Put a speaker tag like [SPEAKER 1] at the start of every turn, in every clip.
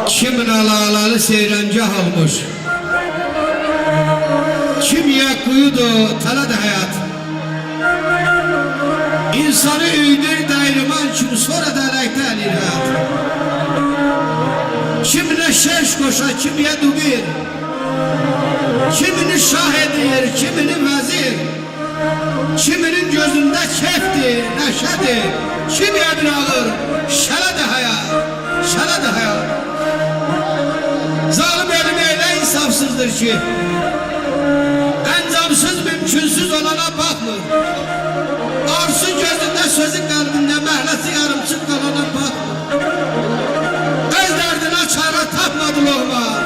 [SPEAKER 1] Kimin alalı seyrancah olmuş, kim yakuydu taladı hayat. İnsanı üydür dayırman için sonra da elekte elir hayat. Kimine şeş koşa, kimiye dubir, kimini şah edir, kimini vezir, kiminin gözünde keftir, neşedir, kimiye bir ağır, şələdi hayat, şələdi hayat. Zalim elimi elə insafsızdır ki, encamsız, mümkünsüz olana bakmır. Arzu gözünde, sözü kalbinde, məhləsi yarımçıq kalana bakmır. Öz dərdine çare tapmadı Loğman,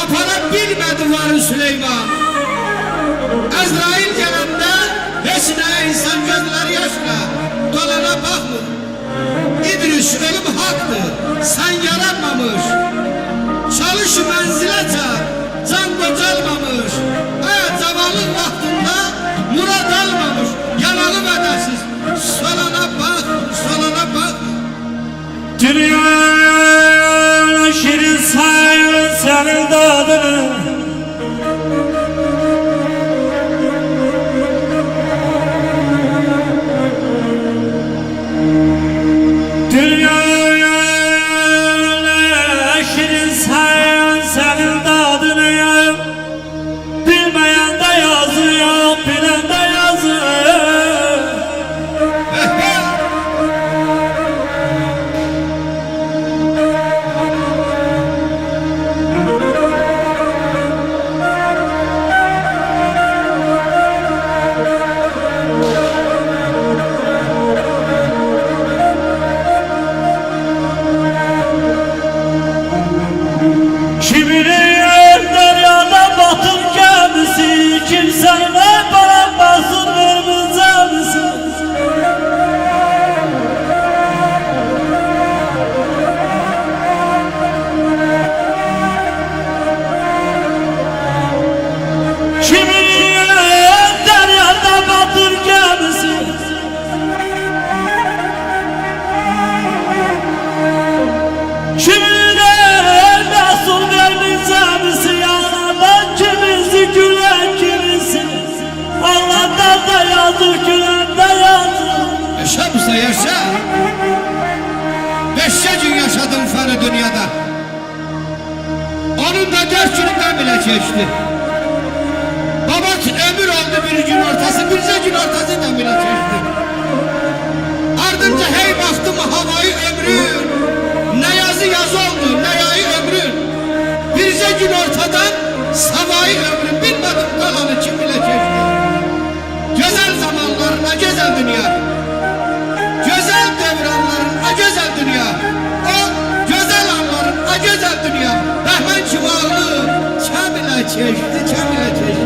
[SPEAKER 1] apara bilmedi varı Süleyman. Əzrail gələndə heç nə insan gözləri yaşla dolana bakmır. İdris ölüm haktır, sen yaranmamış. Çalış menzile çar, can qocalmamış. Zavallı vaxtında murad almamış. Yanalı vədəsiz, solana bak, solana bak.
[SPEAKER 2] Dünya şirin sayın senin dadını,
[SPEAKER 1] yaşa. 5 gün yaşadım fani dünyada. Onun da 4 gününden bile geçti. Baba ömür oldu bir gün ortası, bir gün ortasından bile geçti. Ardınca hey baktım havayı ömrün, ne yazı yaz oldu, ne yayı ömrün. Bir gün ortadan savayı ömrün, bilmedim kalanı kim bile geçti. Güzel zamanlarına güzel dünya. Güzel devranlarına güzel dünya. O güzel anlarına güzel dünya. Rahman çuvalı Kamil'e çeşdi, Kamil'e çeşdi.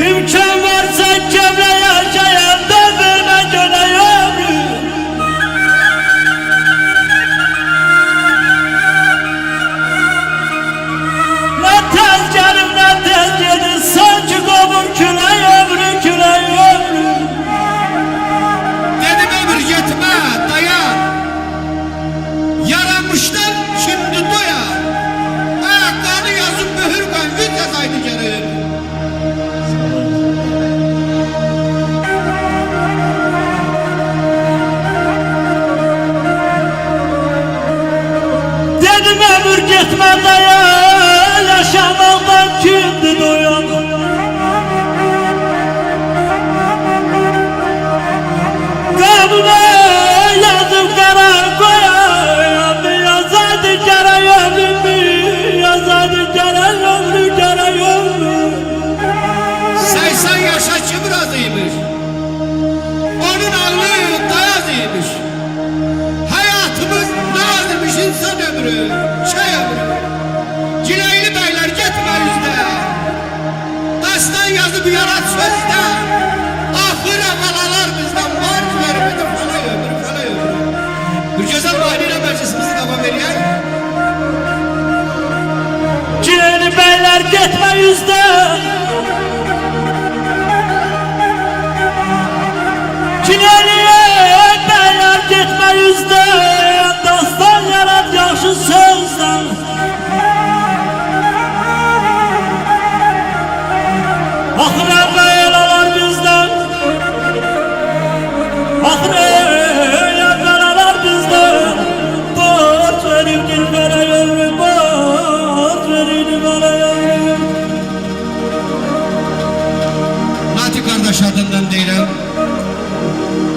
[SPEAKER 2] İmkan varsa Kamil'e yaşayan da verme göne ömrü. Ne tez gelim ne tez gelir, sanki kovur küley ömrü, küley ömrü.
[SPEAKER 1] Dedim ömür gitme, dayan. Yaramıştan şimdi doyar. Ayaklarını yazıp mühür koy, gün yazaydı geri.
[SPEAKER 2] Dedim ömür gitme dayan, yaşamaktan kimdi doyan. Kanuna yazıp karar koyan, yazaydı kere ömrümü, yazaydı kere ömrü, kere ömrü.
[SPEAKER 1] 80 yaşa kim razıymış? Onun ağlı dayazıymış. Hayatımız nazıymış insan ömrü, şey ömrü. Cileyli beyler gitme yüzde. Dastan yazıp yarat sözde. Ahır evvelalar bizden var vermedi falay ömrü, falay ömrü. Bir güzel mahalline meclisimizi devam ediyor.
[SPEAKER 2] Cileyli beyler gitme yüzde. Cileyli beyler gitme yüzde.